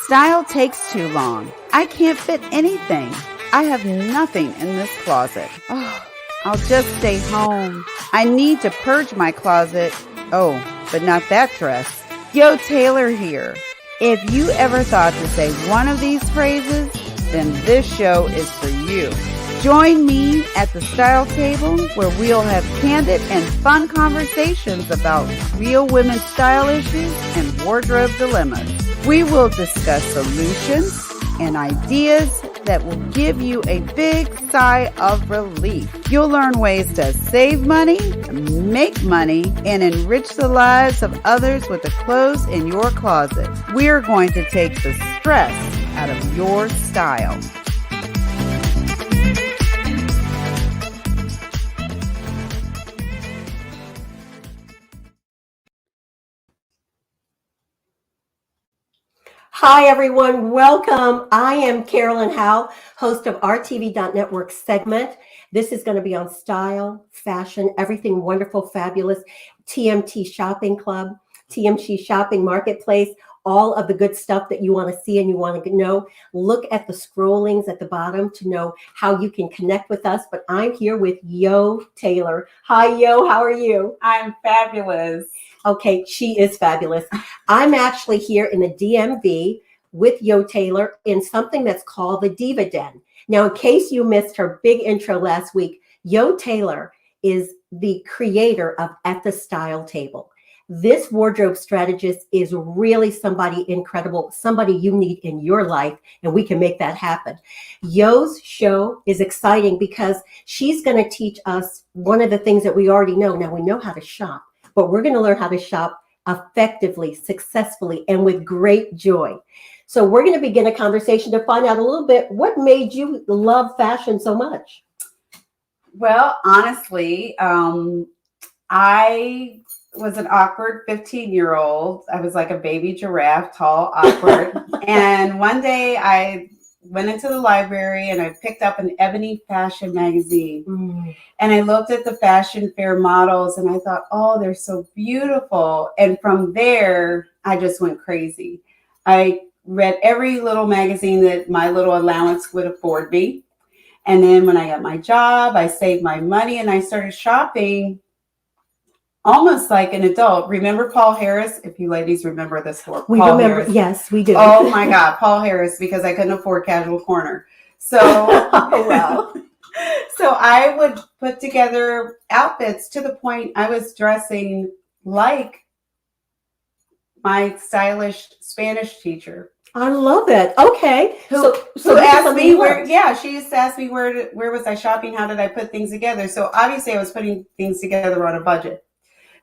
Style takes too long. I can't fit anything. I have nothing in this closet. Oh, I'll just stay home. I need to purge my closet. Oh, but not that dress. Yo, Taylor here. If you ever thought to say one of these phrases, then this show is for you. Join me at the Style Table where we'll have candid and fun conversations about real women's style issues and wardrobe dilemmas. We will discuss solutions and ideas that will give you a big sigh of relief. You'll learn ways to save money, make money, and enrich the lives of others with the clothes in your closet. We're going to take the stress out of your style. Hi, everyone. Welcome. I am Carolyn Howe, host of RTV.network segment. This is going to be on style, fashion, everything wonderful, fabulous, TMT Shopping Club, TMT Shopping Marketplace, all of the good stuff that you want to see and you want to know. Look at the scrollings at the bottom to know how you can connect with us. But I'm here with Yo Taylor. Hi, Yo. How are you? I'm fabulous. Okay, she is fabulous. I'm actually here in the DMV with Yo Taylor in something that's called the Diva Den. Now, in case you missed her big intro last week, Yo Taylor is the creator of At the Style Table. This wardrobe strategist is really somebody incredible, somebody you need in your life, and we can make that happen. Yo's show is exciting because she's going to teach us one of the things that we already know. Now, we know how to shop, but we're going to learn how to shop effectively, successfully, and with great joy. So we're going to begin a conversation to find out a little bit what made you love fashion so much. Well, honestly, I was an awkward 15-year-old. I was like a baby giraffe, tall, awkward. And one day I went into the library and I picked up an Ebony fashion magazine. And I looked at the fashion fair models and I thought, oh, they're so beautiful. And from there, I just went crazy. I read every little magazine that my little allowance would afford me. And then when I got my job, I saved my money and I started shopping almost like an adult. Remember Paul Harris? If you ladies remember this work. We Paul remember, Harris. Yes, we do. Oh my God, Paul Harris, because I couldn't afford Casual Corner. So, Oh, wow. So I would put together outfits to the point I was dressing like my stylish Spanish teacher. I love it. Okay. Who asked me where, she used to ask me where was I shopping? How did I put things together? So obviously I was putting things together on a budget.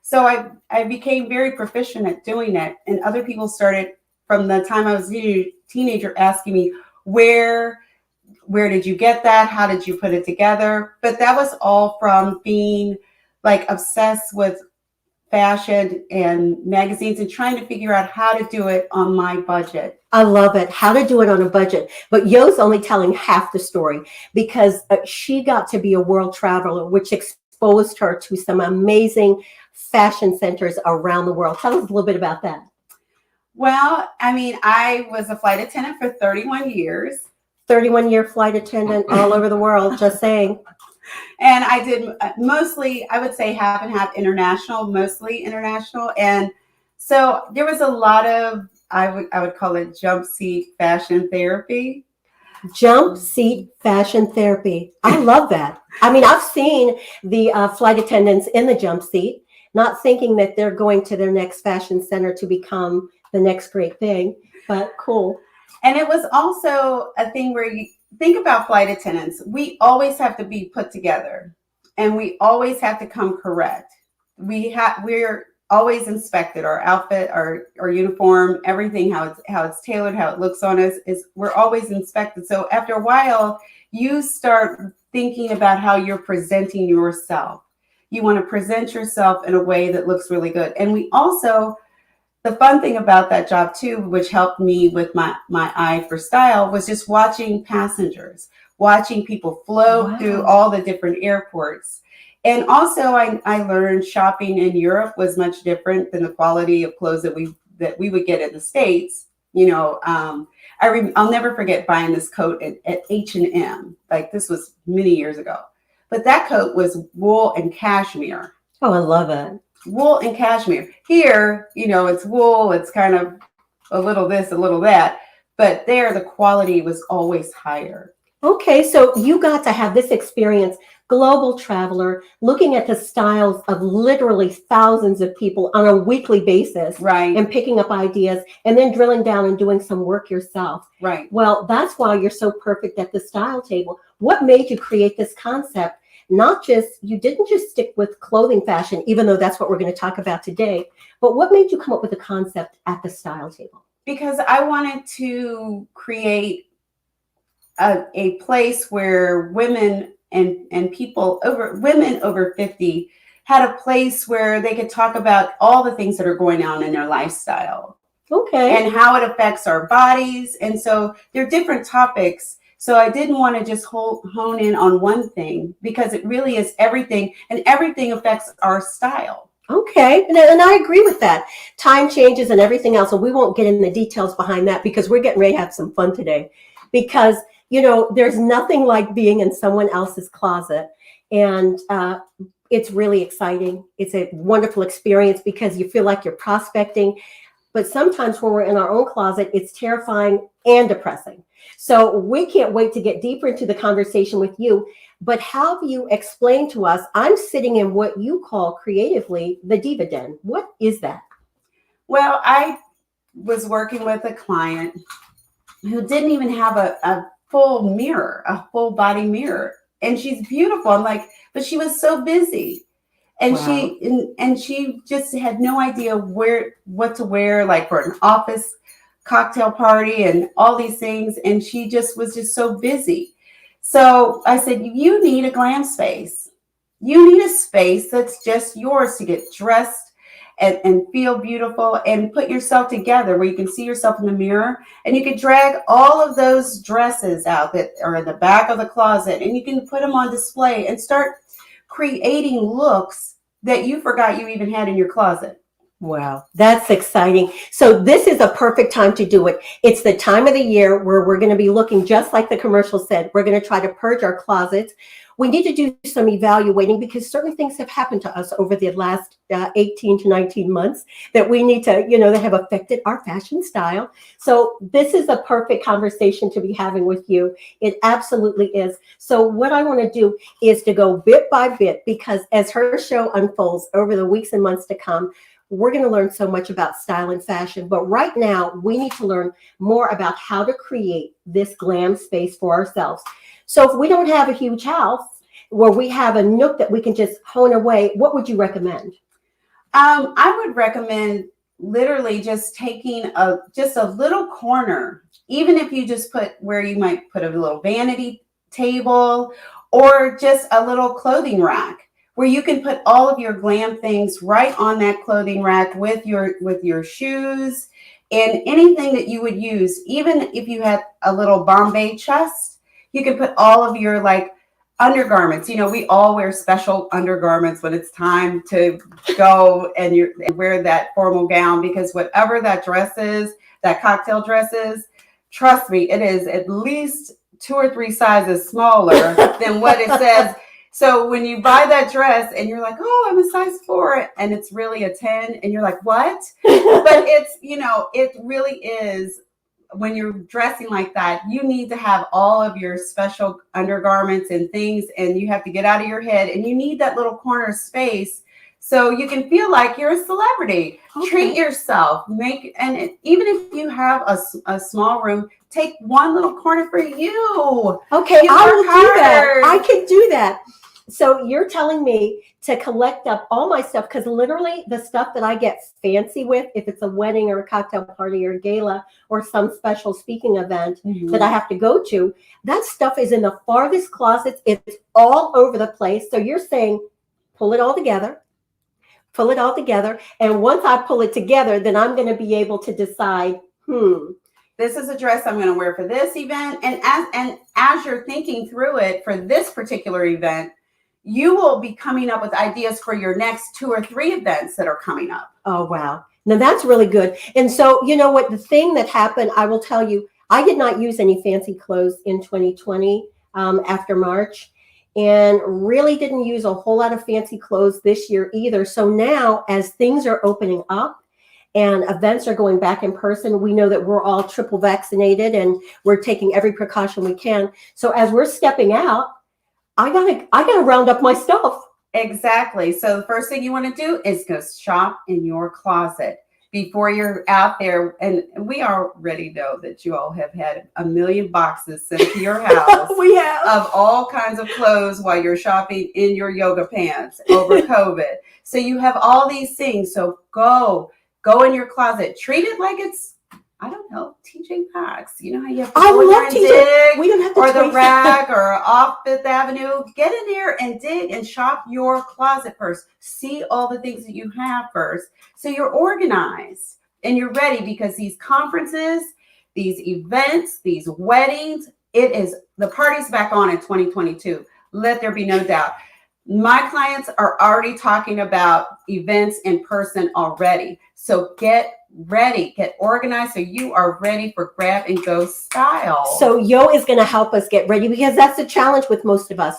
So I became very proficient at doing that. And other people started from the time I was a teenager asking me, where did you get that? How did you put it together? But that was all from being like obsessed with fashion and magazines and trying to figure out how to do it on my budget. I love it. How to do it on a budget. But Yo's only telling half the story because she got to be a world traveler, which exposed her to some amazing fashion centers around the world. Tell us a little bit about that. Well, I mean, I was a flight attendant for 31 years. 31-year flight attendant all over the world, just saying. And I did mostly, I would say half and half international, mostly international. And so there was a lot of, I would call it jump seat fashion therapy. Jump seat fashion therapy. I love that. I mean, I've seen the flight attendants in the jump seat, not thinking that they're going to their next fashion center to become the next great thing, but cool. And it was also a thing where you think about flight attendants. We always have to be put together and we always have to come correct. We're always inspected. Our outfit, our uniform, everything, how it's tailored, how it looks on us, we're always inspected. So after a while, you start thinking about how you're presenting yourself. You want to present yourself in a way that looks really good. And we also, the fun thing about that job too, which helped me with my eye for style, was just watching passengers, watching people float through all the different airports. And also I learned shopping in Europe was much different than the quality of clothes that we would get in the States. I'll never forget buying this coat at H&M. Like this was many years ago. But that coat was wool and cashmere. Oh, I love it. Wool and cashmere. Here, it's wool. It's kind of a little this, a little that. But there, the quality was always higher. Okay, so you got to have this experience, global traveler, looking at the styles of literally thousands of people on a weekly basis, Right. And picking up ideas and then drilling down and doing some work yourself. Right. Well, that's why you're so perfect at the style table. What made you create this concept? You didn't just stick with clothing fashion, even though that's what we're going to talk about today, but what made you come up with the concept at the style table? Because I wanted to create a place where women and women over 50 had a place where they could talk about all the things that are going on in their lifestyle. Okay. And how it affects our bodies. And so there are different topics. So I didn't want to just hone in on one thing because it really is everything, and everything affects our style. Okay, and I agree with that. Time changes and everything else, and we won't get in the details behind that because we're getting ready to have some fun today. Because, there's nothing like being in someone else's closet, and it's really exciting. It's a wonderful experience because you feel like you're prospecting. But sometimes when we're in our own closet, it's terrifying and depressing. So we can't wait to get deeper into the conversation with you. But have you explained to us, I'm sitting in what you call creatively the Diva Den. What is that? Well, I was working with a client who didn't even have a full mirror, a full body mirror. And she's beautiful. I'm like, but she was so busy. And Wow. she just had no idea what to wear, like for an office cocktail party and all these things. And she was just so busy. So I said, you need a glam space. You need a space that's just yours to get dressed and feel beautiful and put yourself together where you can see yourself in the mirror, and you can drag all of those dresses out that are in the back of the closet and you can put them on display and start creating looks that you forgot you even had in your closet. Wow, that's exciting. So this is a perfect time to do it. It's the time of the year where we're going to be looking, just like the commercial said, we're going to try to purge our closets. We need to do some evaluating because certain things have happened to us over the last 18 to 19 months that we need to, that have affected our fashion style. So this is a perfect conversation to be having with you. It absolutely is. So what I want to do is to go bit by bit, because as her show unfolds over the weeks and months to come, we're going to learn so much about style and fashion. But right now, we need to learn more about how to create this glam space for ourselves. So if we don't have a huge house where we have a nook that we can just hone away, what would you recommend? I would recommend literally just taking just a little corner, even if you just put where you might put a little vanity table or just a little clothing rack, where you can put all of your glam things right on that clothing rack with your shoes and anything that you would use. Even if you had a little Bombay chest, you can put all of your undergarments. We all wear special undergarments when it's time to go and wear that formal gown, because whatever that dress is, that cocktail dress is, trust me, it is at least 2 or 3 sizes smaller than what it says. So when you buy that dress and you're like, oh, I'm a size 4, and it's really a 10, and you're like, what? But it's, it really is, when you're dressing like that, you need to have all of your special undergarments and things, and you have to get out of your head, and you need that little corner space so you can feel like you're a celebrity. Okay. Treat yourself. Even if you have a small room, take one little corner for you. Okay, I will do that. I can do that. So you're telling me to collect up all my stuff, because literally the stuff that I get fancy with, if it's a wedding or a cocktail party or a gala or some special speaking event that I have to go to, that stuff is in the farthest closets. It's all over the place. So you're saying pull it all together. And once I pull it together, then I'm going to be able to decide, this is a dress I'm going to wear for this event. And as you're thinking through it for this particular event, you will be coming up with ideas for your next 2 or 3 events that are coming up. Oh, wow. Now that's really good. And so, you know what, the thing that happened, I will tell you, I did not use any fancy clothes in 2020 after March, and really didn't use a whole lot of fancy clothes this year either. So now, as things are opening up and events are going back in person, we know that we're all triple vaccinated and we're taking every precaution we can. So as we're stepping out, I gotta round up my stuff. Exactly. So the first thing you want to do is go shop in your closet before you're out there. And we already know that you all have had a million boxes sent to your house We have. of all kinds of clothes while you're shopping in your yoga pants over COVID. So you have all these things. So go in your closet. Treat it like it's, I don't know, TJ Maxx. You know how you have to I go in there love and TJ. dig, We don't have to or the trace it. rack, or off Fifth Avenue. Get in there and dig and shop your closet first. See all the things that you have first, so you're organized and you're ready, because these conferences, these events, these weddings, the party's back on in 2022. Let there be no doubt. My clients are already talking about events in person already. So get ready, get organized, so you are ready for grab and go style. So Yo is going to help us get ready, because that's the challenge with most of us.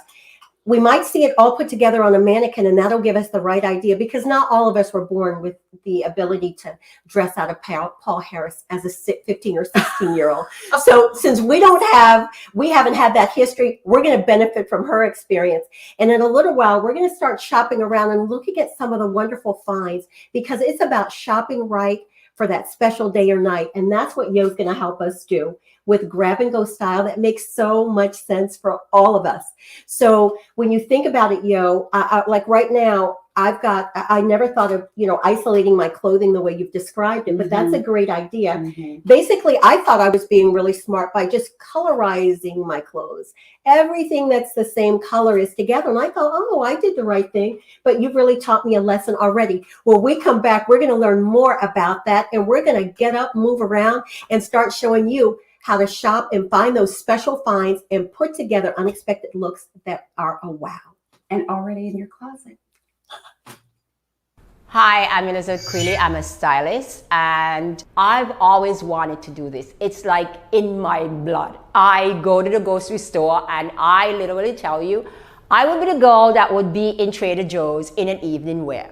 We might see it all put together on a mannequin, and that'll give us the right idea, because not all of us were born with the ability to dress out of Paul Harris as a 15 or 16-year-old. So since we haven't had that history, we're going to benefit from her experience. And in a little while, we're going to start shopping around and looking at some of the wonderful finds, because it's about shopping right for that special day or night. And that's what Yo's going to help us do with grab and go style that makes so much sense for all of us. So when you think about it, Yo, like right now, I never thought of, isolating my clothing the way you've described it, but that's a great idea. Basically, I thought I was being really smart by just colorizing my clothes. Everything that's the same color is together. And I thought, oh, I did the right thing, but you've really taught me a lesson already. When we come back, we're going to learn more about that, and we're going to get up, move around, and start showing you how to shop and find those special finds and put together unexpected looks that are a wow. And already in your closet. Hi, I'm Elizabeth Creeley. I'm a stylist, and I've always wanted to do this. It's like in my blood. I go to the grocery store and I literally tell you, I would be the girl that would be in Trader Joe's in an evening wear,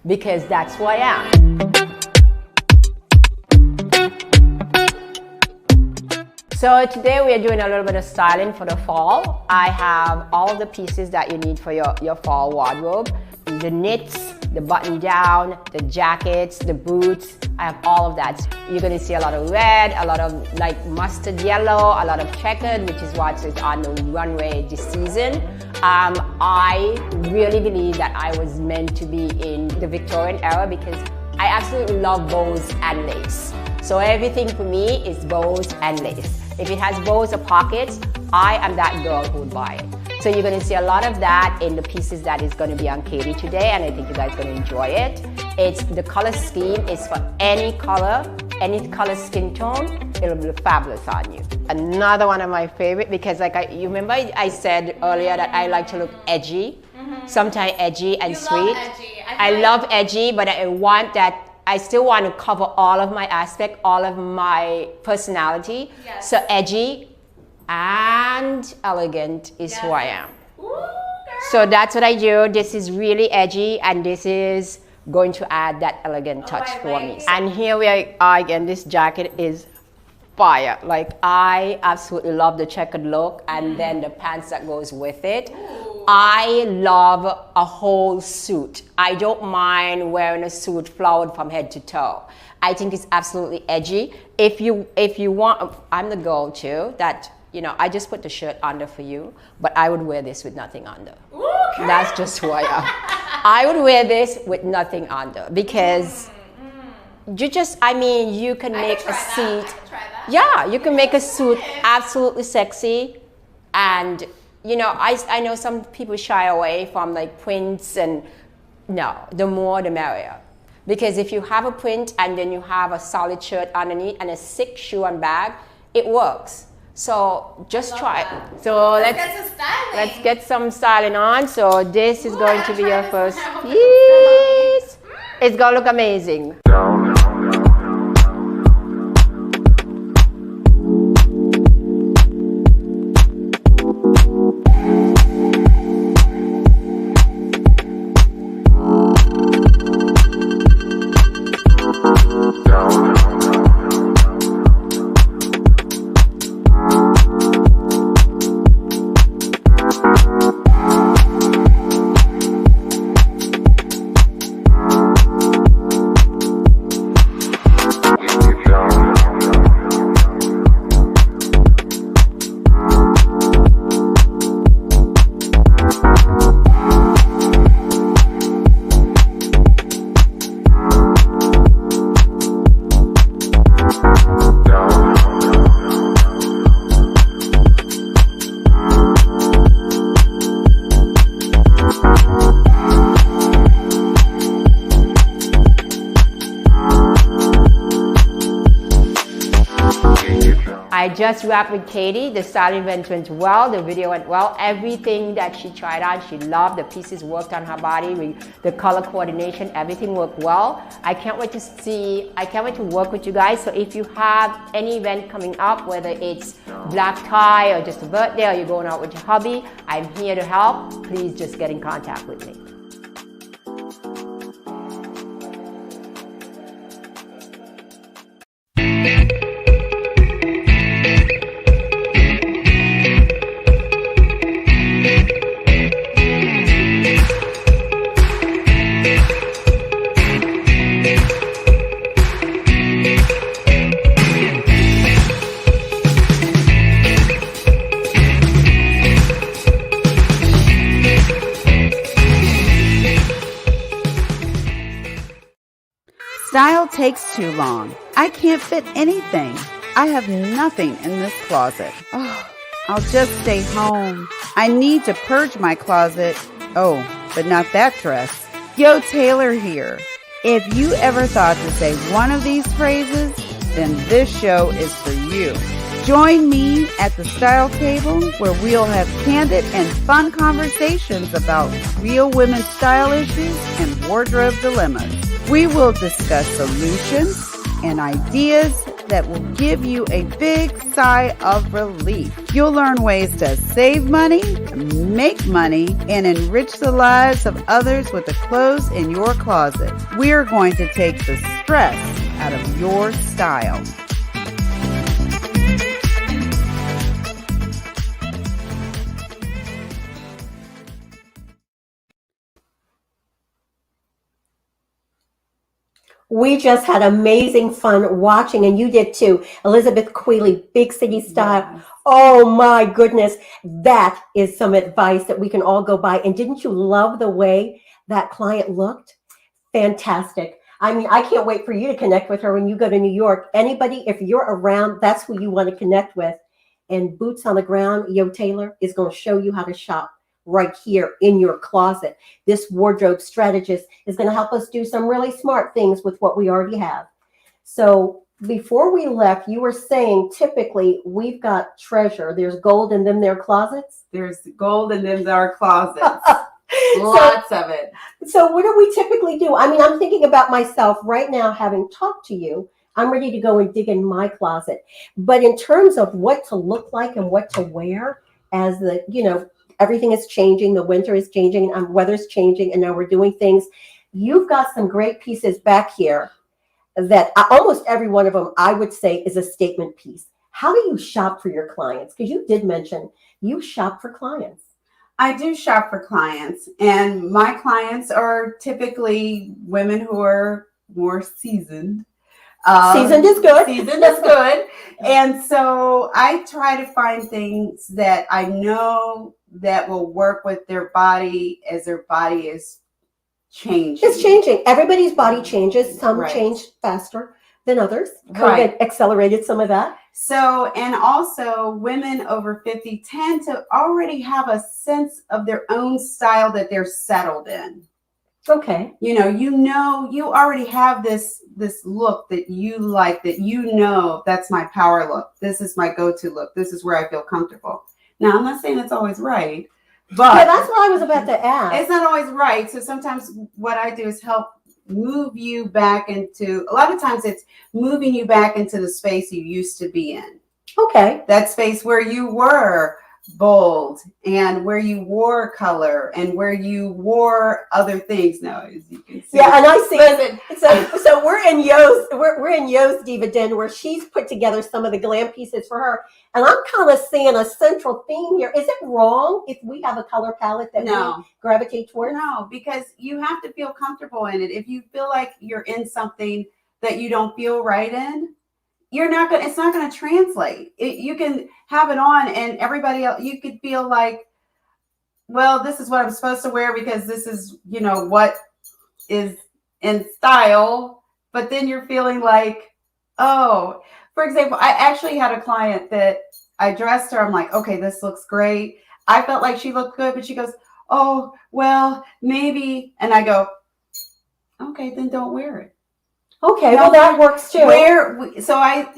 because that's who I am. So today we are doing a little bit of styling for the fall. I have all of the pieces that you need for your fall wardrobe. The knits, the button down, the jackets, the boots. I have all of that. You're gonna see a lot of red, a lot of like mustard yellow, a lot of checkered, which is what is on the runway this season. I really believe that I was meant to be in the Victorian era, because I absolutely love bows and lace. So everything for me is bows and lace. If it has bows or pockets, I am that girl who would buy it. So you're going to see a lot of that in the pieces that is going to be on Katie today, and I think you guys are going to enjoy it. The color scheme is for any color skin tone. It'll be fabulous on you. Another one of my favorite, because you remember I said earlier that I like to look edgy, sometimes edgy and sweet. Love edgy. I love edgy, but I still want to cover all of my aspect, all of my personality. Yes. So edgy and elegant is who I am. Ooh, girl. So that's what I do. This is really edgy, and this is going to add that elegant touch for me. And here we are again. This jacket is fire. Like, I absolutely love the checkered look, and then the pants that goes with it. Ooh. I love a whole suit. I don't mind wearing a suit flowered from head to toe. I think it's absolutely edgy. If you want, I'm the girl too that, I just put the shirt under for you, but I would wear this with nothing under. Ooh, that's just who I am. I would wear this with nothing under, because you can make a suit. Yeah, you can make a suit absolutely sexy. And I know some people shy away from like prints, and no, the more the merrier. Because if you have a print and then you have a solid shirt underneath and a sick shoe and bag, it works. So just try it. So let's get some styling on. So this is going to be your first piece. It's gonna look amazing. I just wrapped with Katie. The styling event went well. The video went well. Everything that she tried on, she loved. The pieces worked on her body. The color coordination, everything worked well. I can't wait to work with you guys. So if you have any event coming up, whether it's black tie or just a birthday or you're going out with your hubby, I'm here to help. Please just get in contact with me. Style takes too long. I can't fit anything. I have nothing in this closet. Oh, I'll just stay home. I need to purge my closet. Oh, but not that dress. Yo, Taylor here. If you ever thought to say one of these phrases, then this show is for you. Join me at the style table where we'll have candid and fun conversations about real women's style issues and wardrobe dilemmas. We will discuss solutions and ideas that will give you a big sigh of relief. You'll learn ways to save money, make money, and enrich the lives of others with the clothes in your closet. We're going to take the stress out of your style. We just had amazing fun watching, and you did too. Elizabeth Quealy, Big City Style. Yes. Oh my goodness. That is some advice that we can all go by. And didn't you love the way that client looked? Fantastic. I mean, I can't wait for you to connect with her when you go to New York. Anybody, if you're around, that's who you want to connect with. And boots on the ground, Yo Taylor is going to show you how to shop right here in your closet. This wardrobe strategist is going to help us do some really smart things with what we already have. So before we left, you were saying typically we've got treasure. There's gold in them there closets. There's gold in them our closets. Lots of it. So what do we typically do? I mean, I'm thinking about myself right now, having talked to you. I'm ready to go and dig in my closet. But in terms of what to look like and what to wear as the, everything is changing. The winter is changing, weather's changing, and now we're doing things. You've got some great pieces back here that almost every one of them, I would say, is a statement piece. How do you shop for your clients? Because you did mention you shop for clients. I do shop for clients, and my clients are typically women who are more seasoned. Seasoned is good. Seasoned is good. And so I try to find things that I know that will work with their body as their body is changing. It's changing. Everybody's body changes. Some Right. change faster than others. Right. COVID accelerated some of that. So, and also women over 50 tend to already have a sense of their own style that they're settled in. Okay. You already have this look that you like, that that's my power look. This is my go-to look. This is where I feel comfortable. Now, I'm not saying it's always right, but Yeah, that's what I was about to ask. it's not always right. So sometimes what I do is help move you back into, a lot of times it's moving you back into the space you used to be in. Okay. That space where you were bold and where you wore color and where you wore other things. Now, as you can see. Yeah, and I see Listen. So we're in Yo's Diva Den, where she's put together some of the glam pieces for her. And I'm kind of seeing a central theme here. Is it wrong if we have a color palette that we gravitate toward? No, because you have to feel comfortable in it. If you feel like you're in something that you don't feel right in, it's not going to translate. You can have it on and everybody else, you could feel like, well, this is what I'm supposed to wear because this is, what is in style. But then you're feeling like, oh, for example, I actually had a client that I dressed her. I'm like, okay, this looks great. I felt like she looked good, but she goes, oh, well, maybe. And I go, okay, then don't wear it. Okay, well, that works too.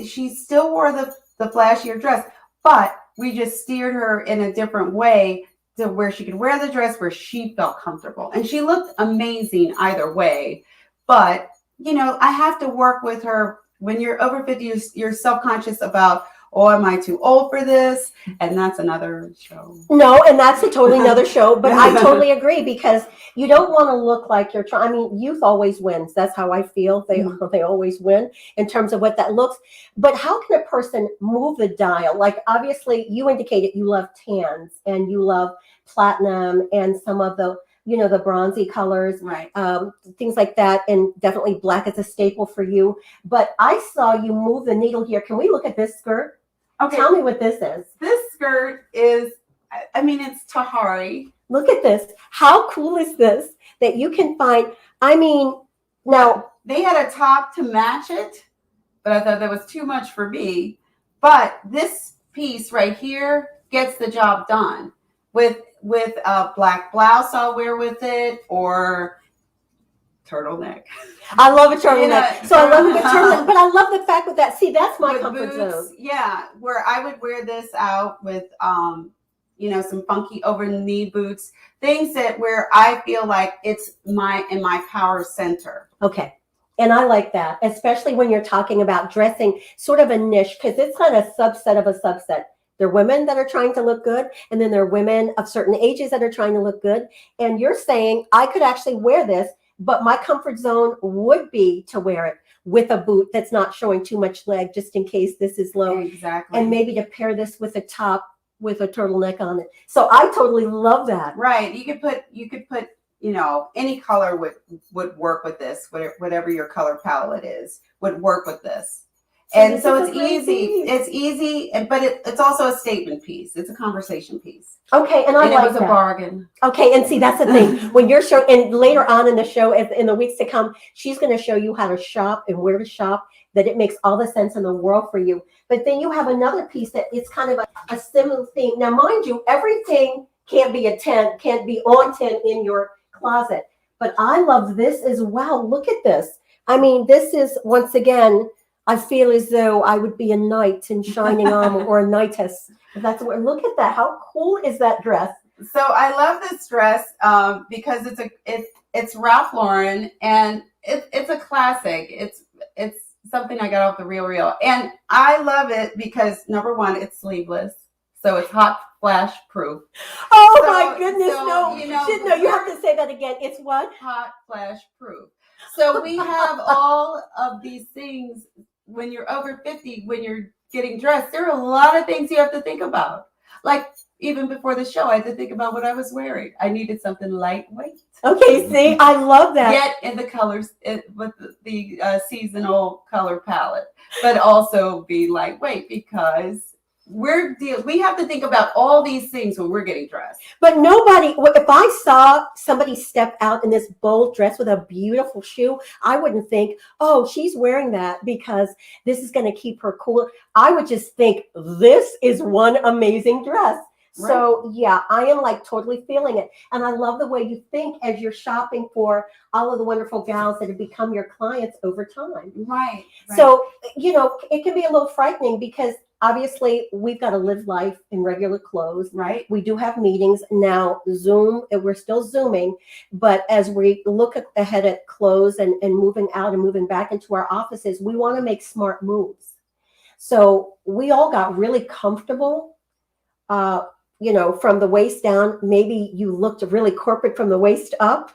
She still wore the flashier dress, but we just steered her in a different way to where she could wear the dress where she felt comfortable. And she looked amazing either way. But, I have to work with her. When you're over 50, you're self-conscious about, oh, am I too old for this? And that's another show. No, and that's a totally another show. But I totally agree, because you don't want to look like you're trying. I mean, youth always wins. That's how I feel. They always win in terms of what that looks. But how can a person move the dial? Like, obviously, you indicated you love tans and you love platinum and some of the, the bronzy colors, right? Things like that. And definitely black is a staple for you. But I saw you move the needle here. Can we look at this skirt? Okay. Tell me what this is. This skirt is, it's Tahari. Look at this. How cool is this that you can find? Now they had a top to match it, but I thought that was too much for me. But this piece right here gets the job done with a black blouse I'll wear with it, or turtleneck. I love a turtleneck. So I love a turtleneck, but I love the fact with that. See, that's my comfort zone. Yeah, where I would wear this out with some funky over the knee boots, things where I feel like it's in my power center. Okay. And I like that, especially when you're talking about dressing sort of a niche, because it's kind of a subset of a subset. There are women that are trying to look good, and then there are women of certain ages that are trying to look good. And you're saying I could actually wear this, but my comfort zone would be to wear it with a boot that's not showing too much leg, just in case this is low. Exactly. And maybe to pair this with a top with a turtleneck on it. So I totally love that. Right. You could put any color would work with this. Whatever your color palette is would work with this. And so it's easy. It's easy, but it's also a statement piece. It's a conversation piece. Okay, and I like it was that. A bargain. Okay, and see, that's the thing. When you're showing, and later on in the show, in the weeks to come, she's going to show you how to shop and where to shop, that it makes all the sense in the world for you. But then you have another piece that it's kind of a similar theme. Now, mind you, everything can't be on 10 in your closet. But I love this as well. Look at this. This is, once again, I feel as though I would be a knight in shining armor, or a knightess. Look at that. How cool is that dress? So I love this dress because it's Ralph Lauren, and it's a classic. It's something I got off the Real, and I love it because, number one, it's sleeveless, so it's hot flash proof. Oh my goodness! No, you have to say that again. It's what? Hot flash proof. So we have all of these things. When you're over 50, when you're getting dressed, there are a lot of things you have to think about. Like, even before the show, I had to think about what I was wearing. I needed something lightweight. Okay, see, I love that. Yet in the colors, with the seasonal color palette, but also be lightweight, because we have to think about all these things when we're getting dressed. But if I saw somebody step out in this bold dress with a beautiful shoe, I wouldn't think, oh, she's wearing that because this is going to keep her cool. I would just think, this is one amazing dress. Right. So yeah, I am totally feeling it. And I love the way you think as you're shopping for all of the wonderful gals that have become your clients over time. Right. So, it can be a little frightening, because obviously we've got to live life in regular clothes. Right. We do have meetings now, Zoom, we're still Zooming, but as we look ahead at clothes and moving out and moving back into our offices, we want to make smart moves. So we all got really comfortable, from the waist down. Maybe you looked really corporate from the waist up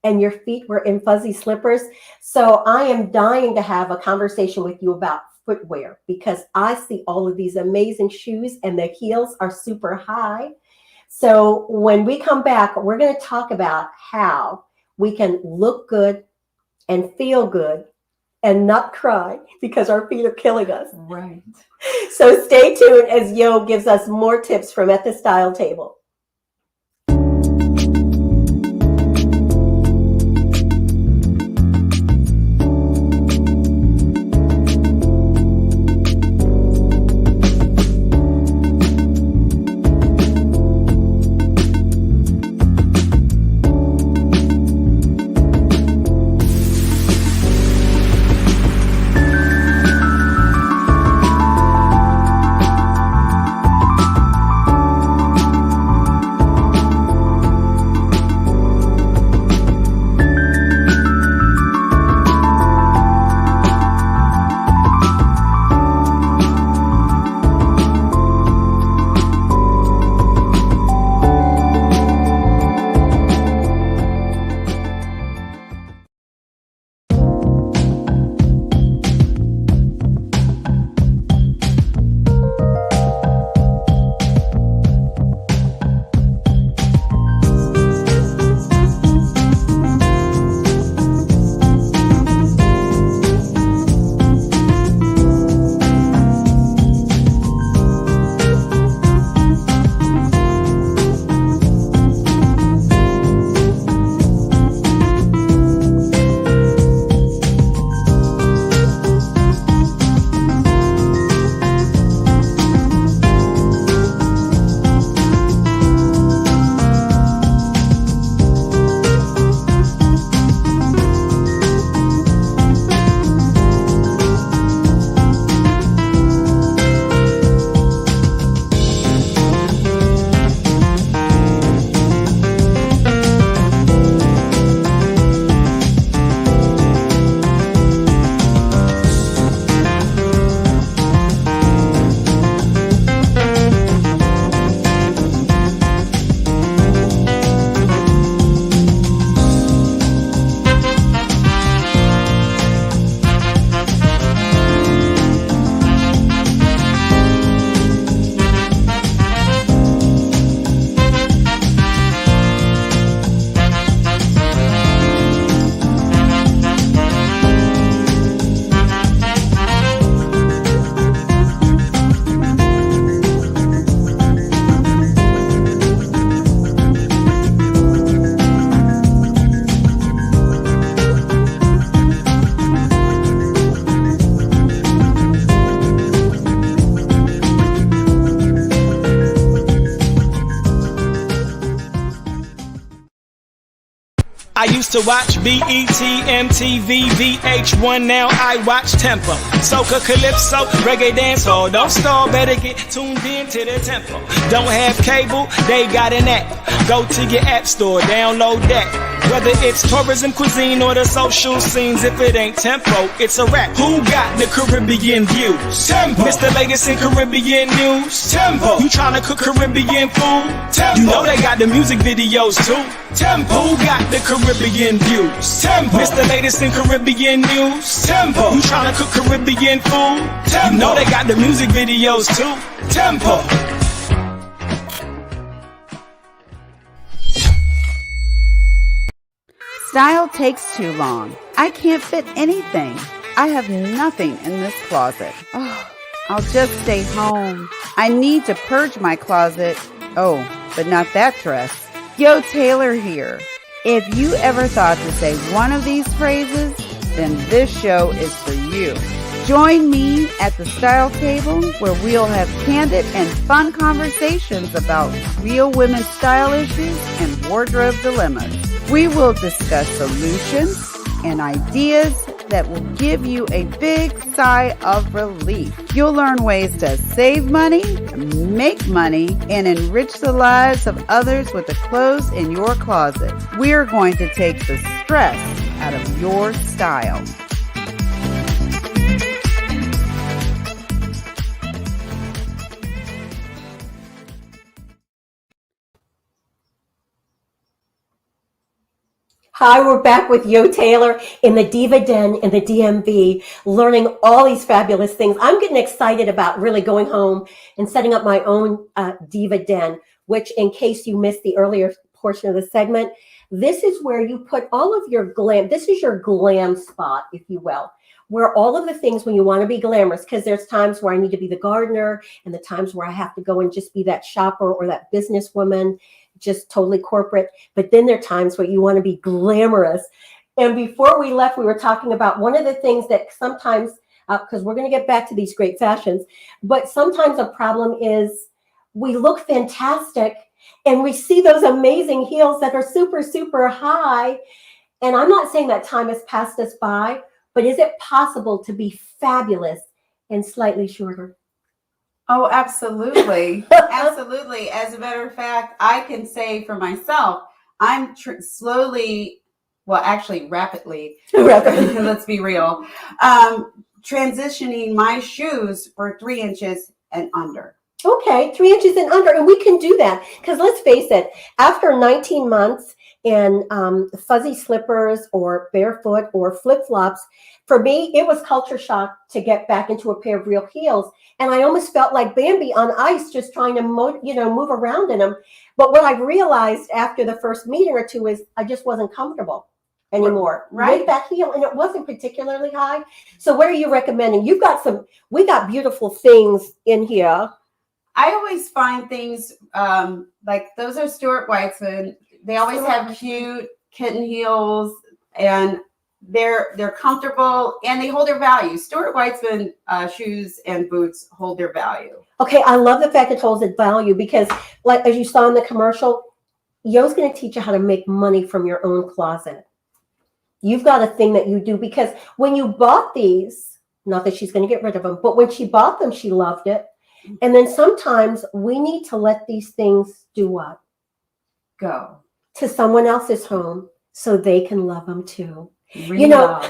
and your feet were in fuzzy slippers. So I am dying to have a conversation with you about footwear, because I see all of these amazing shoes and the heels are super high. So when we come back, we're going to talk about how we can look good and feel good and not cry because our feet are killing us. Right. So stay tuned as Yo gives us more tips from At the Style Table. I used to watch BET, MTV, VH1, now I watch Tempo. Soca, Calypso, Reggae Dancehall. Don't stall, better get tuned in to the tempo. Don't have cable, they got an app. Go to your app store, download that. Whether it's tourism, cuisine, or the social scenes, if it ain't Tempo, it's a rap. Who got the Caribbean views? Tempo. Mr. Latest in Caribbean news? Tempo. You tryna cook Caribbean food? Tempo. You know they got the music videos too? Tempo. Who got the Caribbean views? Tempo. Mr. Latest in Caribbean news? Tempo. You tryna cook Caribbean food? Tempo. You know they got the music videos too? Tempo. Style takes too long. I can't fit anything. I have nothing in this closet. Oh, I'll just stay home. I need to purge my closet. Oh, but not that dress. Yo, Taylor here. If you ever thought to say one of these phrases, then this show is for you. Join me at the Style Table, where we'll have candid and fun conversations about real women's style issues and wardrobe dilemmas. We will discuss solutions and ideas that will give you a big sigh of relief. You'll learn ways to save money, make money, and enrich the lives of others with the clothes in your closet. We're going to take the stress out of your style. Hi, we're back with Yo Taylor in the Diva Den in the DMV, learning all these fabulous things. I'm getting excited about really going home and setting up my own Diva Den, which, in case you missed the earlier portion of the segment, this is where you put all of your glam. This is your glam spot, if you will, where all of the things when you want to be glamorous, because there's times where I need to be the gardener and the times where I have to go and just be that shopper or that businesswoman, just totally corporate. But then there are times where you want to be glamorous. And before we left, we were talking about one of the things that sometimes, because we're going to get back to these great fashions, but sometimes a problem is we look fantastic and we see those amazing heels that are super, super high. And I'm not saying that time has passed us by, but is it possible to be fabulous and slightly shorter? Oh, absolutely. Absolutely. As a matter of fact, I can say for myself, I'm slowly, well, actually rapidly, let's be real, transitioning my shoes for 3 inches and under. Okay, 3 inches and under, and we can do that because let's face it, after 19 months in fuzzy slippers or barefoot or flip-flops, for me, it was culture shock to get back into a pair of real heels. And I almost felt like Bambi on ice, just trying to move around in them. But what I realized after the first meeting or two is I just wasn't comfortable anymore. Right. With that heel, and it wasn't particularly high. So what are you recommending? We got beautiful things in here. I always find things like those are Stuart Weitzman. They always have cute kitten heels, and they're comfortable and they hold their value. Stuart Weitzman shoes and boots hold their value. Okay, I love the fact it holds its value because, like as you saw in the commercial, Yo's going to teach you how to make money from your own closet. You've got a thing that you do because when you bought these, not that she's going to get rid of them, but when she bought them, she loved it. And then sometimes we need to let these things do what? Go to someone else's home so they can love them too. Relove.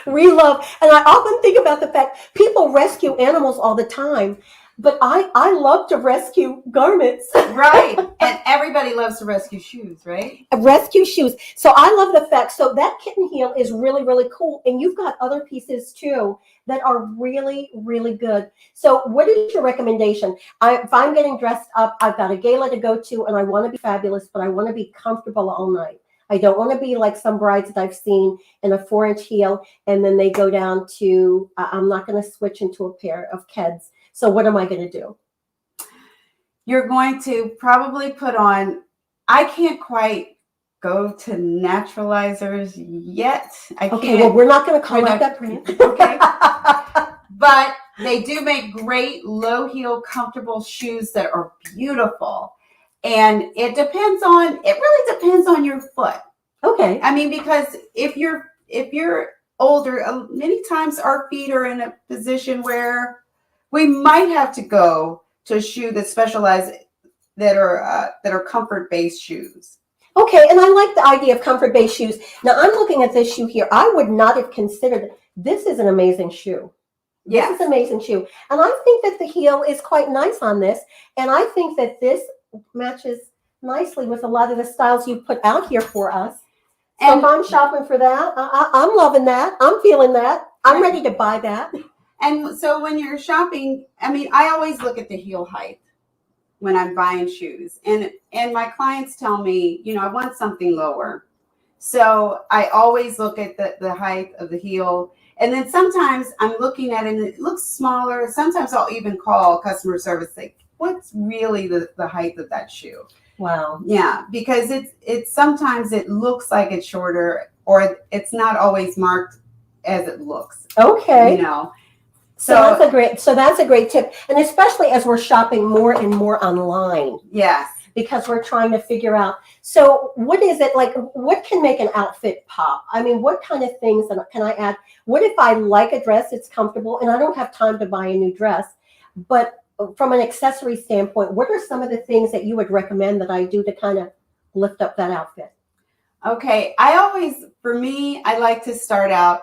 Relove. And I often think about the fact people rescue animals all the time, but I love to rescue garments. Right. And everybody loves to rescue shoes, right? Rescue shoes. So I love the fact. So that kitten heel is really, really cool. And you've got other pieces too that are really, really good. So what is your recommendation? If I'm getting dressed up, I've got a gala to go to and I want to be fabulous, but I want to be comfortable all night. I don't want to be like some brides that I've seen in a 4-inch heel and then they go down to, I'm not going to switch into a pair of Keds. So what am I going to do? You're going to probably put on, I can't quite go to naturalizers yet. Well, we're not going to call out that brand. Okay. But they do make great low heel, comfortable shoes that are beautiful. And it really depends on your foot. Okay. I mean, because if you're older, many times our feet are in a position where we might have to go to a shoe that specializes that are comfort-based shoes. Okay, and I like the idea of comfort-based shoes. Now I'm looking at this shoe here. I would not have considered this is an amazing shoe. Yes. This is an amazing shoe. And I think that the heel is quite nice on this. And I think that this matches nicely with a lot of the styles you put out here for us. So and if I'm shopping for that, I'm loving that. I'm feeling that. I'm ready to buy that. And so when you're shopping, I mean, I always look at the heel height when I'm buying shoes. And my clients tell me, I want something lower. So I always look at the height of the heel. And then sometimes I'm looking at it and it looks smaller. Sometimes I'll even call customer service, like, what's really the height of that shoe? Wow. Yeah, because it's sometimes it looks like it's shorter or it's not always marked as it looks. Okay. So that's a great tip. And especially as we're shopping more and more online. Yes. because we're trying to figure out. So what is it like? What can make an outfit pop? I mean, what kind of things can I add? What if I like a dress, it's comfortable, and I don't have time to buy a new dress? But from an accessory standpoint, what are some of the things that you would recommend that I do to kind of lift up that outfit? Okay, for me, I like to start out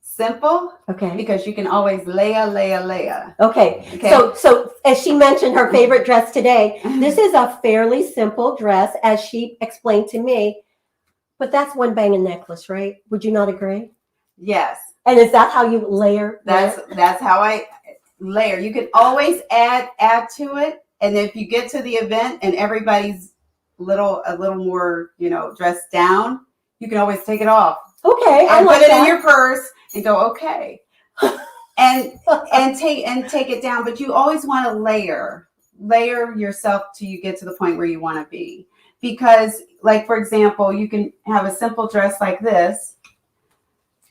simple. Okay. Because you can always layer. Okay. So as she mentioned her favorite dress today, this is a fairly simple dress, as she explained to me, but that's one banging necklace, right? Would you not agree? Yes. And is that how you layer? That's how I layer. You can always add to it, and if you get to the event and everybody's a little more, dressed down, you can always take it off. Okay, and put it in your purse and go, okay, and take it down. But you always want to layer yourself till you get to the point where you want to be. Because, like, for example, you can have a simple dress like this.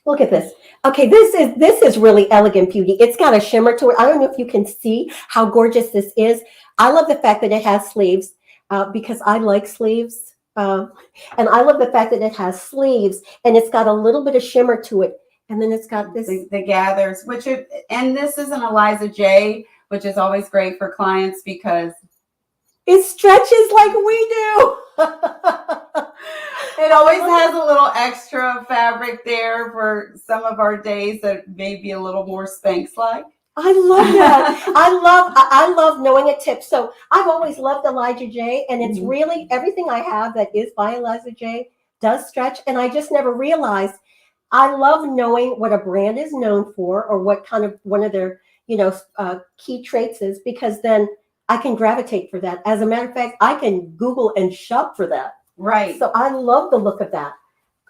Look at this. Okay, this is really elegant beauty. It's got a shimmer to it. I don't know if you can see how gorgeous this is. I love the fact that it has sleeves because I like sleeves. And I love the fact that it has sleeves and it's got a little bit of shimmer to it. And then it's got this. The gathers, and this is an Eliza J, which is always great for clients because it stretches like we do. It always has a little extra fabric there for some of our days that may be a little more Spanx-like. I love that. I love knowing a tip. So I've always loved Elijah J, and it's really everything I have that is by Eliza J does stretch, and I just never realized. I love knowing what a brand is known for, or what kind of one of their key traits is, because then I can gravitate for that. As a matter of fact, I can Google and shop for that. Right. So I love the look of that.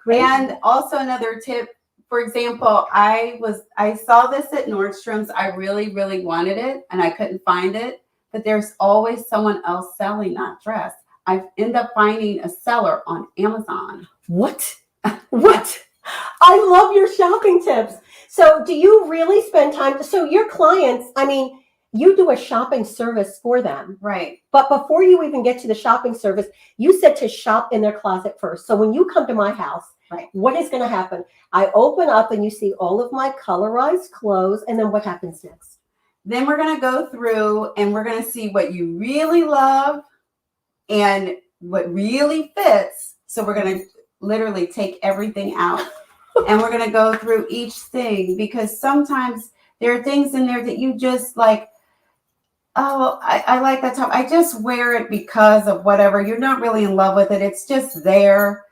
Great. And also another tip. For example, I saw this at Nordstrom's. I really, really wanted it and I couldn't find it, but there's always someone else selling that dress. I end up finding a seller on Amazon. What? What? I love your shopping tips. So do you really spend time? So your clients, I mean, you do a shopping service for them. Right. But before you even get to the shopping service, you said to shop in their closet first. So when you come to my house, right, what is going to happen? I open up and you see all of my colorized clothes. And then what happens next? Then we're going to go through and we're going to see what you really love and what really fits. So we're going to literally take everything out and we're going to go through each thing, because sometimes there are things in there that you just like, oh, I like that top. I just wear it because of whatever. You're not really in love with it. It's just there.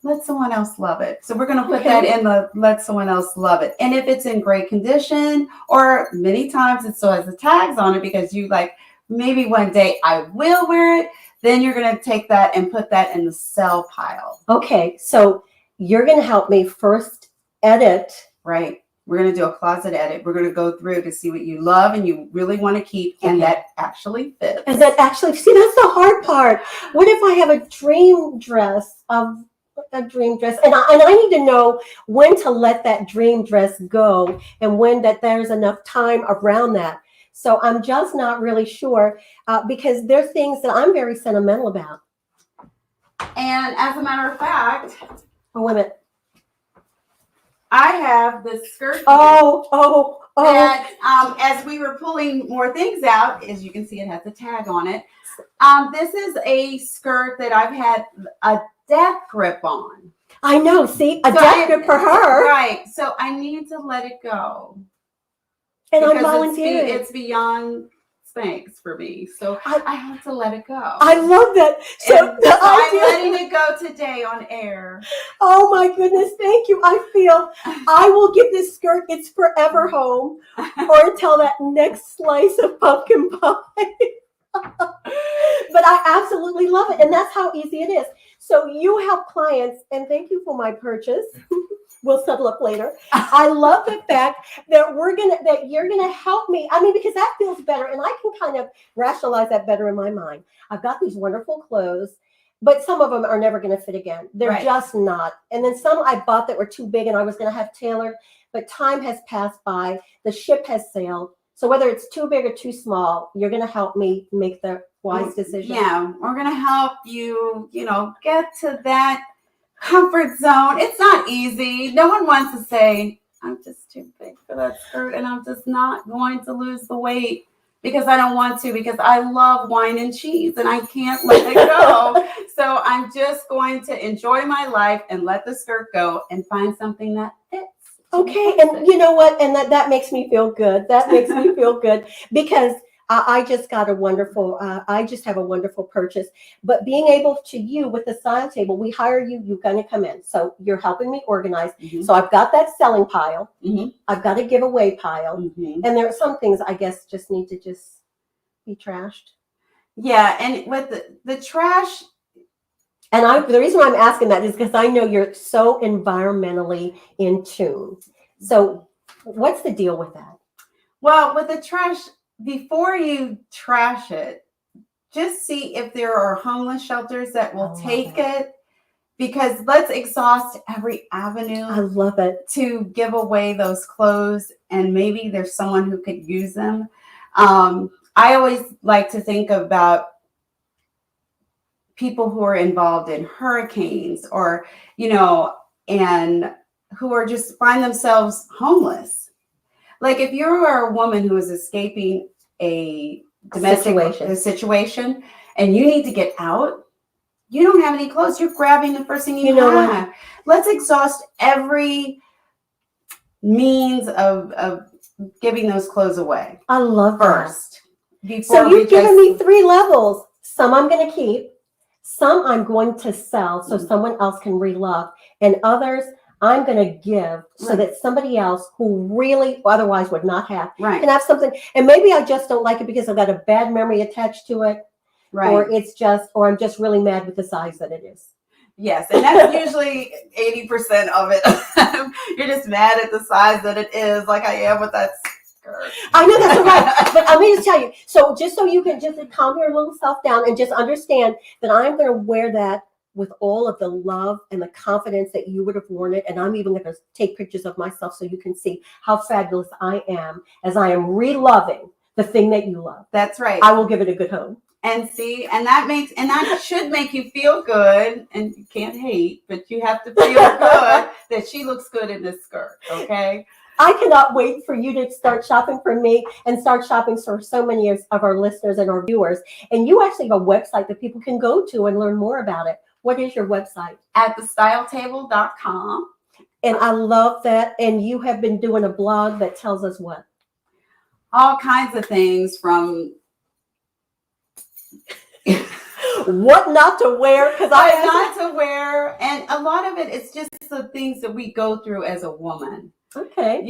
Let someone else love it. So we're going to put that in the let someone else love it. And if it's in great condition, or many times it still has the tags on it because you like, maybe one day I will wear it, then you're going to take that and put that in the sell pile. Okay. So you're going to help me first edit. Right. We're going to do a closet edit. We're going to go through to see what you love and you really want to keep and that actually fits. And that actually, see, that's the hard part. What if I have a dream dress and I need to know when to let that dream dress go and when that there's enough time around that. So I'm just not really sure because there are things that I'm very sentimental about. And as a matter of fact, wait a minute. I have this skirt. Oh. That, as we were pulling more things out, as you can see, it has a tag on it. This is a skirt that I've had a death grip on. I know. See, a death grip for her. Right. So I need to let it go. And I'm volunteering. It's beyond Spanx for me. So I have to let it go. I love that. So I'm letting it go today on air. Oh my goodness. Thank you. I feel I will give this skirt its forever home or until that next slice of pumpkin pie. But I absolutely love it. And that's how easy it is. So you help clients, and thank you for my purchase. We'll settle up later. I love the fact that you're gonna help me. I mean, because that feels better, and I can kind of rationalize that better in my mind. I've got these wonderful clothes, but some of them are never gonna fit again. They're just not. And then some I bought that were too big, and I was gonna have tailored, but time has passed by. The ship has sailed. So whether it's too big or too small, you're gonna help me make the wise decision. Yeah, we're going to help you, get to that comfort zone. It's not easy. No one wants to say, I'm just too big for that skirt and I'm just not going to lose the weight because I don't want to, because I love wine and cheese and I can't let it go. So I'm just going to enjoy my life and let the skirt go and find something that fits. Okay, and you know what? And that makes me feel good. That makes me feel good because I just got I just have a wonderful purchase. But being able to with the style table, we hire you, you're going to come in. So you're helping me organize. Mm-hmm. So I've got that selling pile. Mm-hmm. I've got a giveaway pile. Mm-hmm. And there are some things I guess just need to just be trashed. Yeah, and with the trash. And the reason why I'm asking that is because I know you're so environmentally in tune. So what's the deal with that? Well, with the trash, before you trash it, just see if there are homeless shelters that will take it, because let's exhaust every avenue. I love it. To give away those clothes, and maybe there's someone who could use them. I always like to think about people who are involved in hurricanes or, and who are just find themselves homeless. Like if you are a woman who is escaping a domestic situation and you need to get out, you don't have any clothes. You're grabbing the first thing you have. Let's exhaust every means of giving those clothes away. I love first. So you've given me 3 levels. Some I'm going to keep. Some I'm going to sell so someone else can relove. And others I'm going to give so that somebody else who really otherwise would not have can have something. And maybe I just don't like it because I've got a bad memory attached to it. Right. Or I'm just really mad with the size that it is. Yes. And that's usually 80% of it. You're just mad at the size that it is, like I am with that skirt. I know that's right. But I'm going to tell you. So just so you can just calm your little self down and just understand that I'm going to wear that with all of the love and the confidence that you would have worn it. And I'm even going to take pictures of myself so you can see how fabulous I am as I am re-loving the thing that you love. That's right. I will give it a good home. And see, and that should make you feel good, and you can't hate, but you have to feel good that she looks good in this skirt, okay? I cannot wait for you to start shopping for me and start shopping for so many of our listeners and our viewers. And you actually have a website that people can go to and learn more about it. What is your website? At thestyletable.com. And I love that. And you have been doing a blog that tells us what? All kinds of things from what not to wear, because not to wear, and a lot of it is just the things that we go through as a woman. Okay.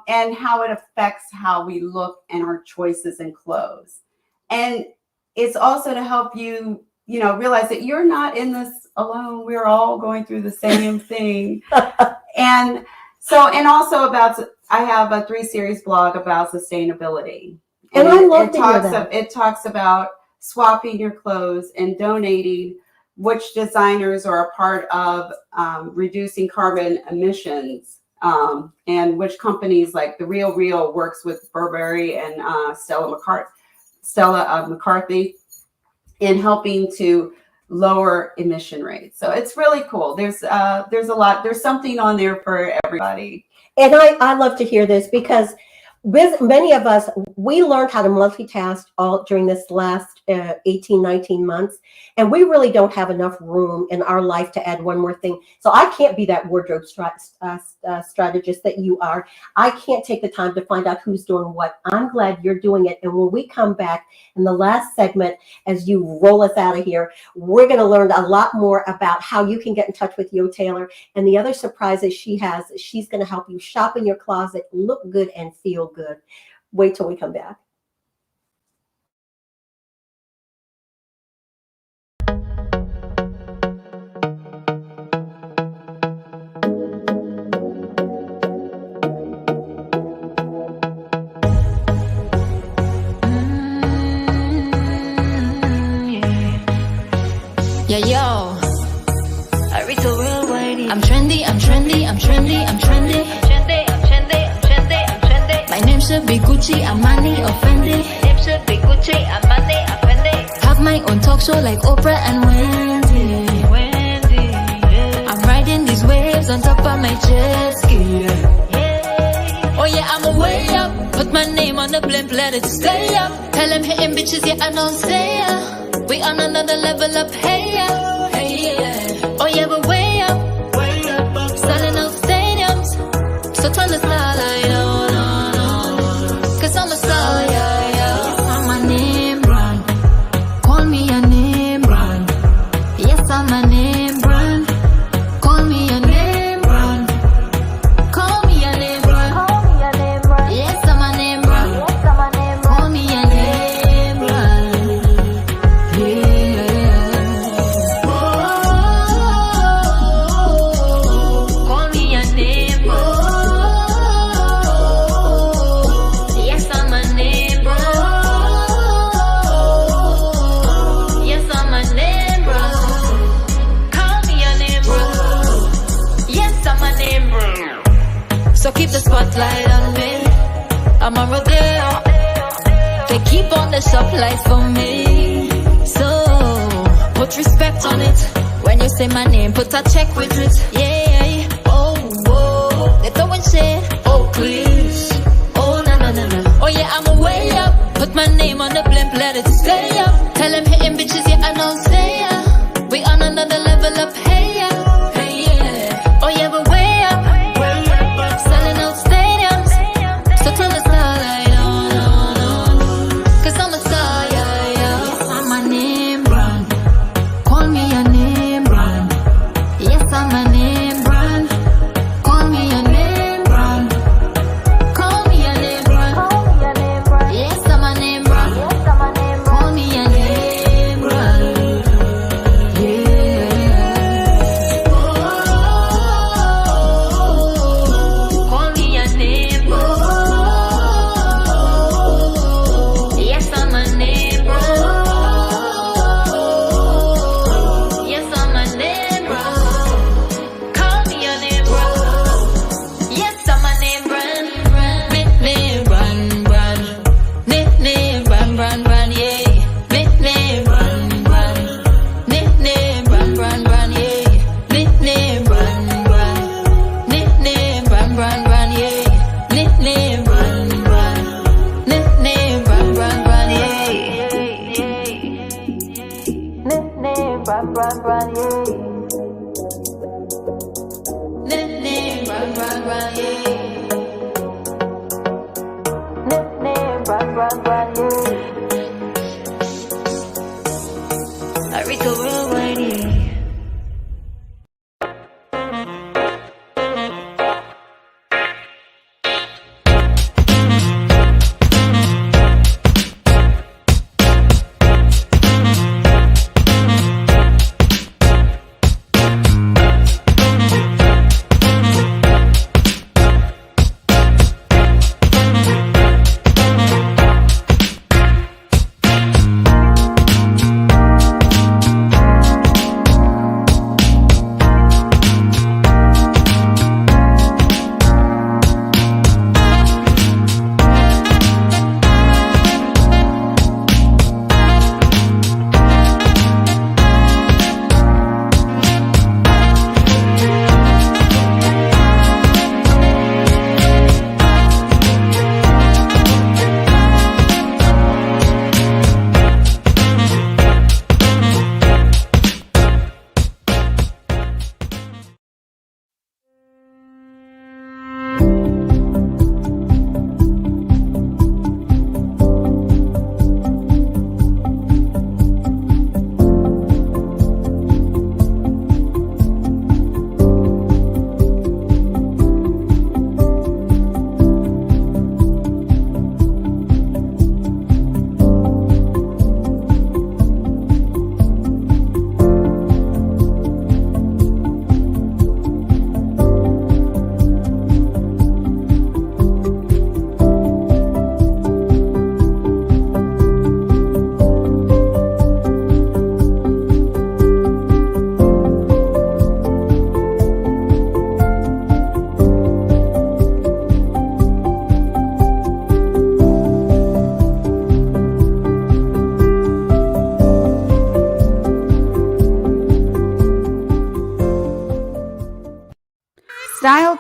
And how it affects how we look and our choices in clothes. And it's also to help you, realize that you're not in this alone. We're all going through the same thing. And also I have a 3-series blog about sustainability. And I love to hear that. It talks about swapping your clothes and donating, which designers are a part of reducing carbon emissions, and which companies like The Real works with Burberry and Stella McCarthy in helping to lower emission rates. So it's really cool. There's something on there for everybody. And I love to hear this because with many of us, we learned how to multitask all during this last 18, 19 months. And we really don't have enough room in our life to add one more thing. So I can't be that wardrobe strategist that you are. I can't take the time to find out who's doing what. I'm glad you're doing it. And when we come back in the last segment, as you roll us out of here, we're going to learn a lot more about how you can get in touch with Yo Taylor. And the other surprises she has, she's going to help you shop in your closet, look good and feel good. Wait till we come back. Yeah, yo. I read the real lady. I'm trendy, I'm trendy, I'm trendy, I'm trendy. My name should be Gucci, Armani, or Fendi. Name should be Gucci, Armani, or Fendi. How have my own talk show like Oprah and Wendy. I'm riding these waves on top of my jet ski. Oh yeah, I'm way up. Put my name on the blimp, let it stay up. Tell them hitting bitches, yeah, I know say ya. We on another level up, hey yeah, hey yeah. Oh yeah, we're way up, selling out stadiums. So turn the starlight on, cause I'm a star, yeah, yeah. I'm a name brand, call me a name brand. Yes, I'm a name brand, call me a name brand. Call me a name brand, yes, I'm a name brand. Call me a name brand, yeah. Call me a name brand, yes, I'm a name brand. Yes, I'm a name brand. Call me a name brand, yes, I'm a name brand. So keep the spotlight on me, I'm over there. They keep on the shop lights for me. So put respect on it. When you say my name, put a check with it. Yeah. Oh, whoa. They throwing shit. Oh, please. Oh, no. Oh, yeah, I'm way up. Put my name on the blimp, let it stay up. Tell them hitting bitches, yeah, I know say ya. We on another level up, hey yeah. Hey yeah. Oh, yeah, we're way up. Selling out stadiums. So turn the starlight on. Cause I'm a star, yeah, yeah. Yes, I'm a name brand. Call me a name brand. Yes, I'm a name brand. Call me a name brand. Call me a name brand. Yes, I'm a name brand. Call me a name brand. Yeah. Call me a name brand. Yes, I'm a name brand. Yes, I'm a name brand. Call me a name brand. Yes, I'm a name brand. Name brand. Name brand, yeah. Name brand. Name brand, yeah. Name brand. Name brand, yeah. Name brand. Name brand, yeah. Name brand, yeah. Name brand, yeah. Name brand, yeah. Aretha Worldwide, yeah.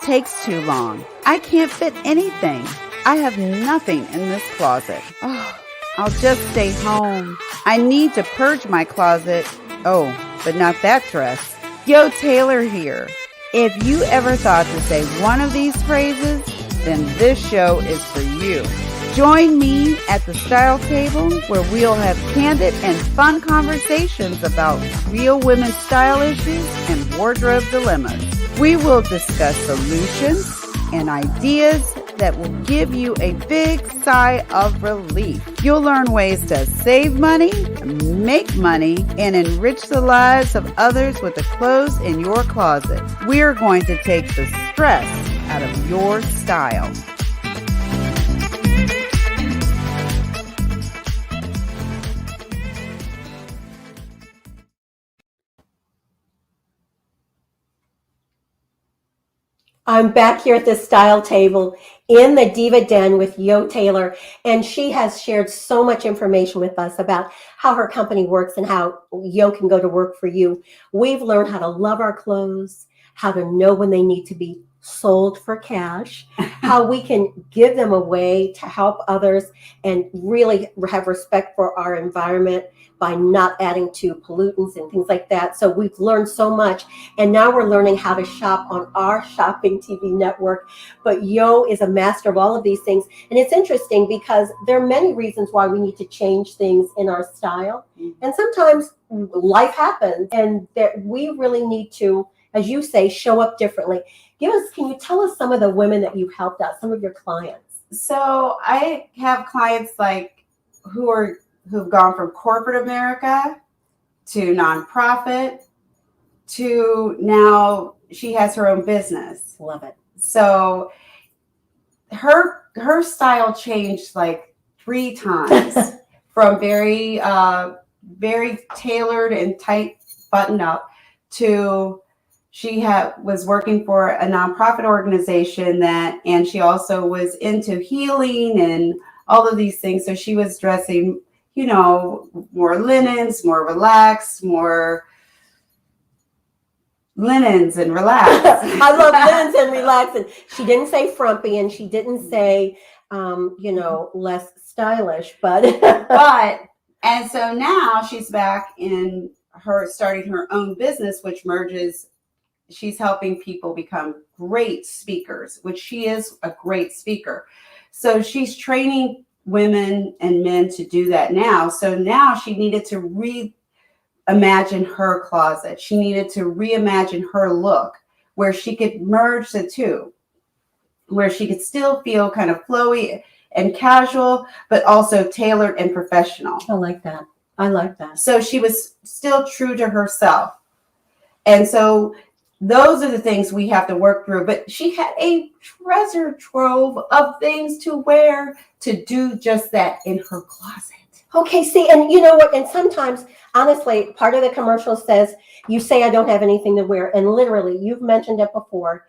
takes too long. I can't fit anything. I have nothing in this closet. Oh, I'll just stay home. I need to purge my closet. Oh, but not that dress. Yo, Taylor here. If you ever thought to say one of these phrases, then this show is for you. Join me at the Style Table, where we'll have candid and fun conversations about real women's style issues and wardrobe dilemmas. We will discuss solutions and ideas that will give you a big sigh of relief. You'll learn ways to save money, make money, and enrich the lives of others with the clothes in your closet. We're going to take the stress out of your style. I'm back here at the Style Table in the Diva Den with Yo Taylor, and she has shared so much information with us about how her company works and how Yo can go to work for you. We've learned how to love our clothes, how to know when they need to be sold for cash, how we can give them away to help others and really have respect for our environment by not adding to pollutants and things like that. So we've learned so much, and now we're learning how to shop on our shopping TV network. But Yo is a master of all of these things. And it's interesting because there are many reasons why we need to change things in our style. And sometimes life happens, and that we really need to, as you say, show up differently. Can you tell us some of the women that you've helped out, some of your clients? So I have clients like who've gone from corporate America to nonprofit to now she has her own business. Love it. So her style changed like 3 times from very tailored and tight button up to she was working for a nonprofit organization and she also was into healing and all of these things. So she was dressing, more linens, more relaxed, more linens and relaxed. I love linens and relaxed. And she didn't say frumpy, and she didn't say, less stylish, but. And so now she's back in starting her own business, which merges. She's helping people become great speakers, which she is a great speaker. So she's training women and men to do that now. So now she needed to reimagine her closet. She needed to reimagine her look where she could merge the two, where she could still feel kind of flowy and casual, but also tailored and professional. I like that. So she was still true to herself. And so those are the things we have to work through. But she had a treasure trove of things to wear to do just that in her closet. Okay, see, and you know what? And sometimes, honestly, part of the commercial says, you say I don't have anything to wear. And literally, you've mentioned it before.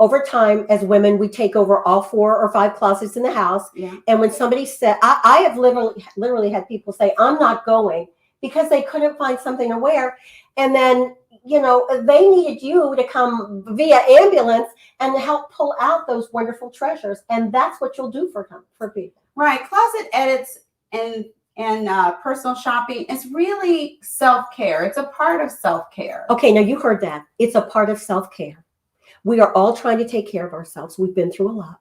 Over time, as women, we take over all 4 or 5 closets in the house. Yeah. And when somebody said, I have literally had people say, I'm not going because they couldn't find something to wear. And then they needed you to come via ambulance and help pull out those wonderful treasures. And that's what you'll do for people. Right. Closet edits and personal shopping is really self-care. It's a part of self-care. Okay. Now you heard that. It's a part of self-care. We are all trying to take care of ourselves. We've been through a lot.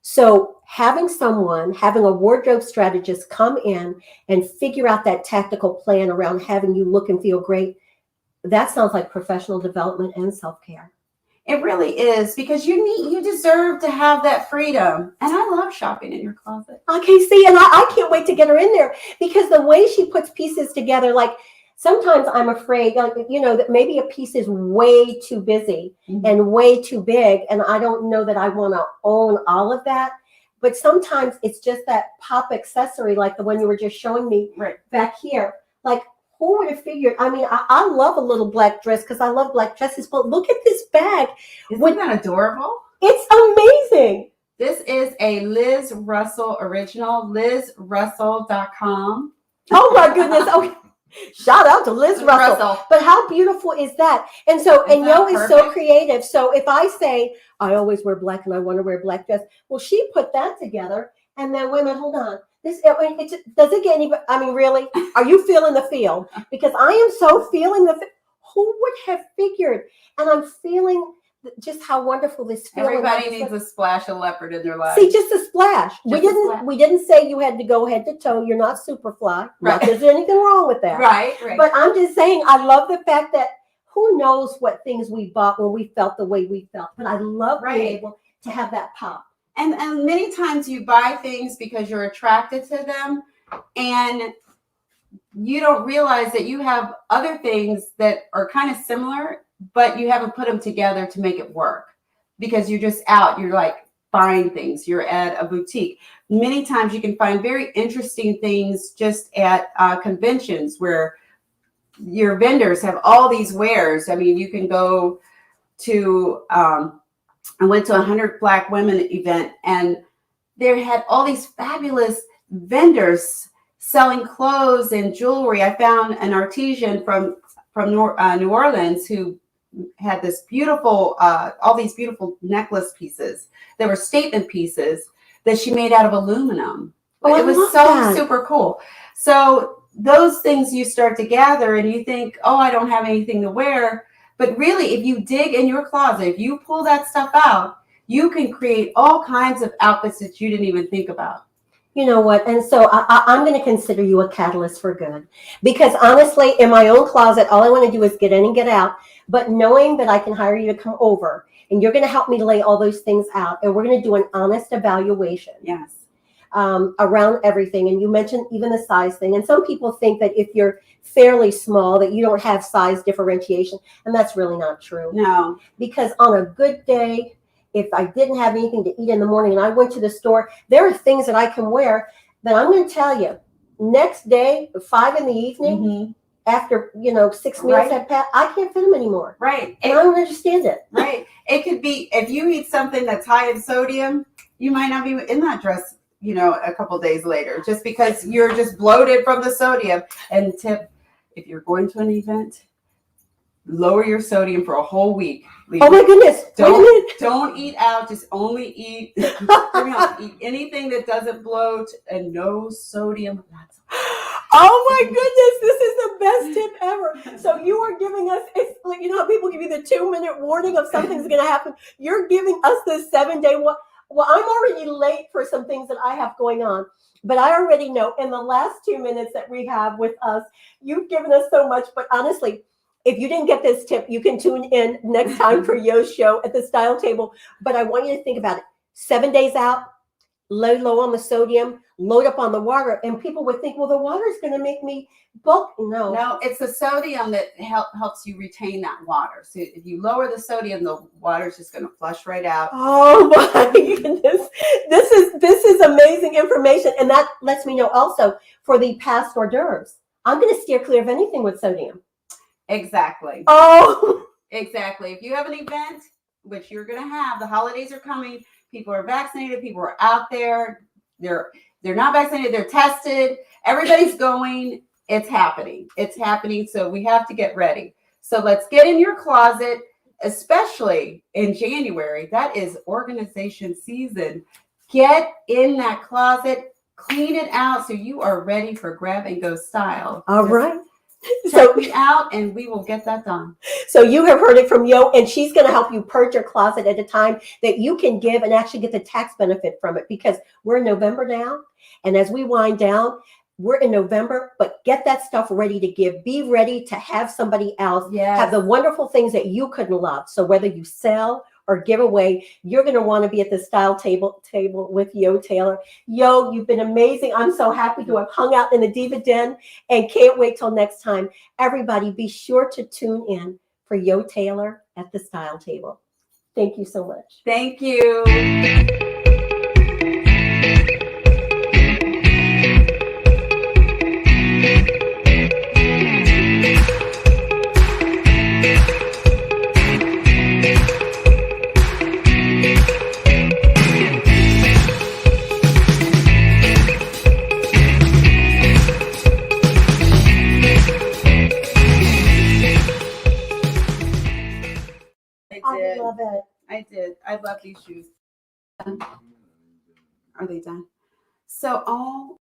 So having a wardrobe strategist come in and figure out that tactical plan around having you look and feel great, that sounds like professional development and self-care. It really is, because you deserve to have that freedom. And I love shopping in your closet. Okay, see, and I can't wait to get her in there, because the way she puts pieces together, like sometimes I'm afraid, that maybe a piece is way too busy and way too big. And I don't know that I want to own all of that. But sometimes it's just that pop accessory, like the one you were just showing me back here. Like, who would have figured? I mean, I love a little black dress because I love black dresses, but look at this bag. Isn't that adorable? It's amazing. This is a Liz Russell original, LizRussell.com. Oh my goodness. Okay. Shout out to Liz Russell. Russell. But how beautiful is that? And so, Isn't and Yo that is so perfect? creative. So if I say, I always wear black and I want to wear a black dress, well, she put that together. And then, wait a minute, hold on. Does it get any, I mean, really? Are you feeling the feel? Because I am so feeling the, who would have figured? And I'm feeling just how wonderful this feels. Everybody needs a splash of leopard in their life. See, just a splash. Just a splash. We didn't say you had to go head to toe. You're not Superfly. Right. Not that there's anything wrong with that. Right. But I'm just saying, I love the fact that who knows what things we bought when we felt the way we felt. But I love being able to have that pop. And many times you buy things because you're attracted to them, and you don't realize that you have other things that are kind of similar, but you haven't put them together to make it work because you're just out. You're like buying things. You're at a boutique. Many times you can find very interesting things just at conventions where your vendors have all these wares. I mean, you can go to, I went to a 100 Black Women event, and they had all these fabulous vendors selling clothes and jewelry. I found an artisan from New Orleans who had this beautiful, all these beautiful necklace pieces. They were statement pieces that she made out of aluminum. Oh, it was so super cool. So those things you start to gather, and you think, oh, I don't have anything to wear. But really, if you dig in your closet, if you pull that stuff out, you can create all kinds of outfits that you didn't even think about. You know what? And so I'm going to consider you a catalyst for good. Because honestly, in my own closet, all I want to do is get in and get out. But knowing that I can hire you to come over, and you're going to help me lay all those things out, and we're going to do an honest evaluation. Yes. Around everything. And you mentioned even the size thing. And some people think that if you're fairly small, that you don't have size differentiation. And that's really not true. No. Because on a good day, if I didn't have anything to eat in the morning and I went to the store, there are things that I can wear that I'm going to tell you, next day, 5 in the evening, after, 6 meals have passed, I can't fit them anymore. Right. And I don't understand it. Right. It could be, if you eat something that's high in sodium, you might not be in that dress, a couple days later, just because you're just bloated from the sodium. And tip, if you're going to an event, lower your sodium for a whole week. Oh my goodness. Don't eat out. Just only eat anything that doesn't bloat and no sodium. That's Oh my goodness, this is the best tip ever. So you are giving us, it's like, how people give you the 2-minute warning of something's going to happen. You're giving us this 7-day one. Well, I'm already late for some things that I have going on, but I already know in the last 2 minutes that we have with us, you've given us so much. But honestly, if you didn't get this tip, you can tune in next time for Yo's show at the Style Table. But I want you to think about it. 7 days out, low on the sodium, load up on the water. And people would think, well, the water is going to make me bulk. No, it's the sodium that helps you retain that water. So if you lower the sodium, the water is just going to flush right out. Oh my goodness. This is amazing information. And that lets me know also for the past hors d'oeuvres, I'm going to steer clear of anything with sodium. Exactly. Oh, exactly. If you have an event, which you're going to have, the holidays are coming, people are vaccinated, people are out there, they're not vaccinated, they're tested, everybody's going, it's happening. So we have to get ready. So let's get in your closet, especially in January. That is organization season. Get in that closet, clean it out so you are ready for grab and go style. all right. Check me out and we will get that done. So you have heard it from Yo, and she's going to help you purge your closet at a time that you can give and actually get the tax benefit from it, because we're in November now. And as we wind down, we're in November, but get that stuff ready to give. Be ready to have somebody else have the wonderful things that you couldn't love. So whether you sell or give away, you're going to want to be at the Style Table with Yo Taylor. Yo, you've been amazing. I'm so happy to have hung out in the Diva Den and can't wait till next time. Everybody, be sure to tune in for Yo Taylor at the Style Table. Thank you so much. Thank you. did. I love it. I did. I love these shoes. Are they done? So all